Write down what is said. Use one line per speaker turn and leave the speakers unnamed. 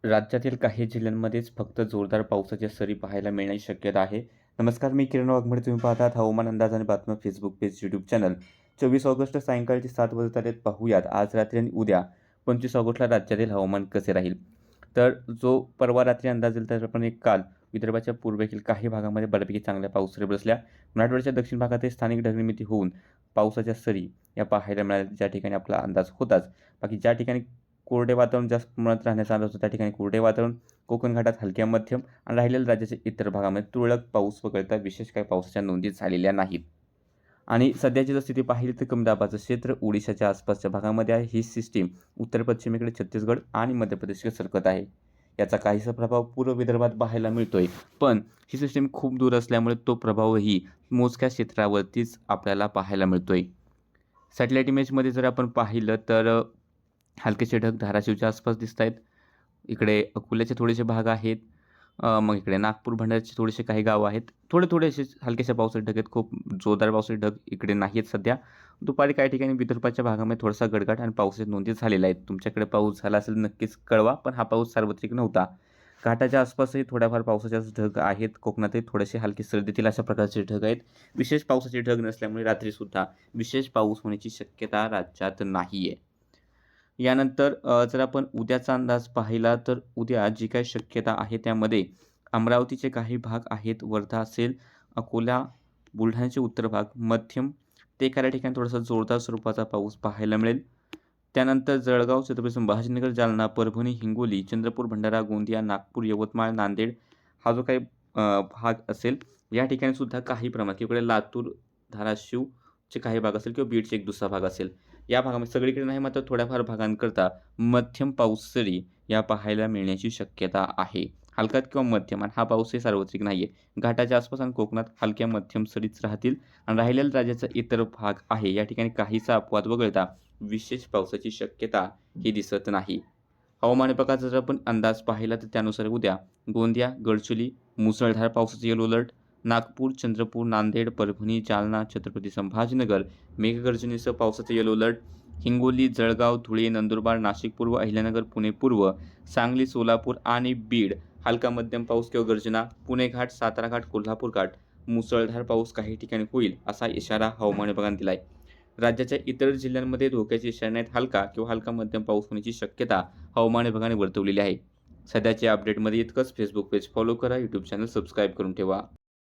राज्यातील काही जिल्ह्यांमध्येच फक्त जोरदार पावसाच्या सरी पाहायला मिळण्याची शक्यता आहे. नमस्कार, मी किरण वाघमोडे. तुम्ही पाहतात हवामान अंदाज आणि बातम्या Facebook page, YouTube channel. 24 August सायंकाळचे 7 वाजत आलेत. पाहूयात आज रात्री आणि उद्या 25 ऑगस्टला राज्यातील हवामान कसे राहील. तर जो परवा रात्री अंदाज दिला त्याप्रमाणे काल विदर्भाच्या पूर्वेकडील काही भागामध्ये बऱ्यापैकी चांगल्या पावससरी बसल्या. मराठवाड्याच्या दक्षिण भागातही स्थानिक ढगनिर्मिती होऊन पावसाच्या सरी या पाहायला मिळाल्या, ज्या ठिकाणी आपला अंदाज होताच. बाकी ज्या ठिकाणी कोरडे वातावरण जास्त प्रमाणात राहण्याचा अंदाज होता त्या ठिकाणी कोरडे वातावरण, कोकण घाटात हलक्या मध्यम आणि राहिलेल्या राज्याच्या इतर भागामध्ये तुरळक पाऊस वगळता विशेष काही पावसाच्या नोंदी झालेल्या नाहीत. आणि सध्याची जर स्थिती पाहिली तर कमी दाबाचं क्षेत्र ओडिशाच्या आसपासच्या भागामध्ये आहे. ही सिस्टीम उत्तर पश्चिमेकडे छत्तीसगड आणि मध्य प्रदेशकडे सरकत आहे. याचा काहीसा प्रभाव पूर्व विदर्भात पाहायला मिळतोय, पण ही सिस्टीम खूप दूर असल्यामुळे तो प्रभावही मोजक्या क्षेत्रावरतीच आपल्याला पाहायला मिळतोय. सॅटेलाईट इमेजमध्ये जर आपण पाहिलं तर हलकेसे ढग धाराशिवच्या आसपास दिसत आहेत. इकडे अकोल्याचे थोडेसे भाग आहेत. मग इकडे नागपूर, भंडाऱ्याचे थोडेसे काही गावं आहेत. थोडे असे हलक्याशा पावसाचे ढग आहेत. खूप जोरदार पावसाचे ढग इकडे नाही आहेत सध्या. दुपारी काही ठिकाणी विदर्भाच्या भागामध्ये थोडासा गडगड आणि पावसाच्या नोंदी झालेल्या आहेत. तुमच्याकडे पाऊस झाला असेल नक्कीच कळवा, पण हा पाऊस सार्वत्रिक नव्हता. घाटाच्या आसपासही थोड्याफार पावसाचे ढग आहेत. कोकणातही थोडेसे हलके सरी देतील अशा प्रकारचे ढग आहेत. विशेष पावसाचे ढग नसल्यामुळे रात्रीसुद्धा विशेष पाऊस होण्याची शक्यता राज्यात नाही आहे. यानंतर जर आपण उद्याचा अंदाज पाहिला तर उद्या जी काही शक्यता आहे त्यामध्ये अमरावतीचे काही भाग आहेत, वर्धा असेल, अकोला, बुलढाण्याचे उत्तर भाग, मध्यम ते काही ठिकाणी थोडासा जोरदार स्वरूपाचा पाऊस पाहायला मिळेल. त्यानंतर जळगाव, छत्रपती संभाजीनगर, जालना, परभणी, हिंगोली, चंद्रपूर, भंडारा, गोंदिया, नागपूर, यवतमाळ, नांदेड हा जो काही भाग असेल या ठिकाणी सुद्धा काही प्रमाणात इकडे लातूर, धाराशिवचे काही भाग असेल किंवा बीडचे एक दुसरा भाग असेल. या भागामध्ये सगळीकडे नाही, मात्र थोड्याफार भागांकरता मध्यम पाऊस सरी या पाहायला मिळण्याची शक्यता आहे. हलकात किंवा मध्यम, आणि हा पाऊसही सार्वत्रिक नाही आहे. घाटाच्या आसपास आणि कोकणात हलक्या मध्यम सरीच राहतील आणि राहिलेल्या राज्याचा इतर भाग आहे या ठिकाणी काहीसा अपवाद वगळता विशेष पावसाची शक्यता ही दिसत नाही. हवामान विभागाचा जर आपण अंदाज पाहिला तर त्यानुसार उद्या गोंदिया, गडचिरोली मुसळधार पावसाचे येलो अलर्ट, नागपूर, चंद्रपूर, नांदेड, परभणी, जालना, छत्रपती संभाजीनगर मेघगर्जनेसह पावसाचे येलो अलर्ट, हिंगोली, जळगाव, धुळे, नंदुरबार, नाशिक पूर्व, अहिल्यानगर, पुणे पूर्व, सांगली, सोलापूर आणि बीड हलका मध्यम पाऊस किंवा गर्जना, पुणे घाट, सातारा घाट, कोल्हापूर घाट मुसळधार पाऊस काही ठिकाणी होईल असा इशारा हवामान विभागाने दिला आहे. राज्याच्या इतर जिल्ह्यांमध्ये धोक्याचे इशारे नाहीत. हलका किंवा हलका मध्यम पाऊस होण्याची शक्यता हवामान विभागाने वर्तवलेली आहे. सध्याच्या अपडेटमध्ये इतकंच. फेसबुक पेज फॉलो करा, यूट्यूब चॅनल सबस्क्राईब करून ठेवा.